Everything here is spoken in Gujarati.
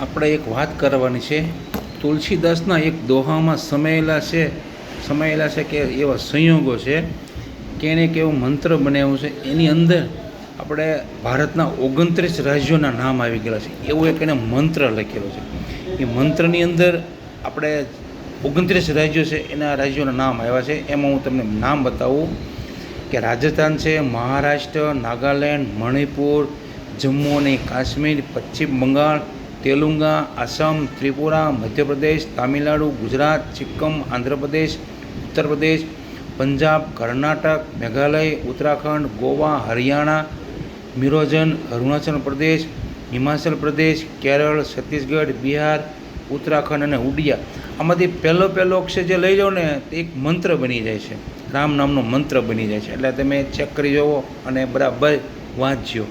આપણે એક વાત કરવાની છે. તુલસીદાસના એક દોહામાં સમાયેલા છે કે એવા સંયોગો છે કે એને કેવો મંત્ર બનાવ્યો છે. એની અંદર આપણે ભારતના 29 રાજ્યોના નામ આવી ગયેલા છે. એવો એક એને મંત્ર લખેલો છે. એ મંત્રની અંદર આપણે 29 રાજ્યો છે, એના રાજ્યોના નામ આવ્યા છે. એમાં હું તમને નામ બતાવું કે રાજસ્થાન છે, મહારાષ્ટ્ર, નાગાલેન્ડ, મણિપુર, જમ્મુ અને કાશ્મીર, પશ્ચિમ બંગાળ, તેલુંગા, આસામ, ત્રિપુરા, મધ્યપ્રદેશ, તામિલનાડુ, ગુજરાત, સિક્કિમ, આંધ્રપ્રદેશ, ઉત્તર પ્રદેશ, પંજાબ, કર્ણાટક, મેઘાલય, ઉત્તરાખંડ, ગોવા, હરિયાણા, મિઝોરમ, અરુણાચલ પ્રદેશ, હિમાચલ પ્રદેશ, કેરળ, છત્તીસગઢ, બિહાર, ઉત્તરાખંડ અને ઉડિયા. આમાંથી પહેલો અક્ષર જે લઈ જાઓ ને તે એક મંત્ર બની જાય છે. રામ નામનો મંત્ર બની જાય છે. એટલે તમે ચેક કરી જુઓ અને બરાબર વાંચજો.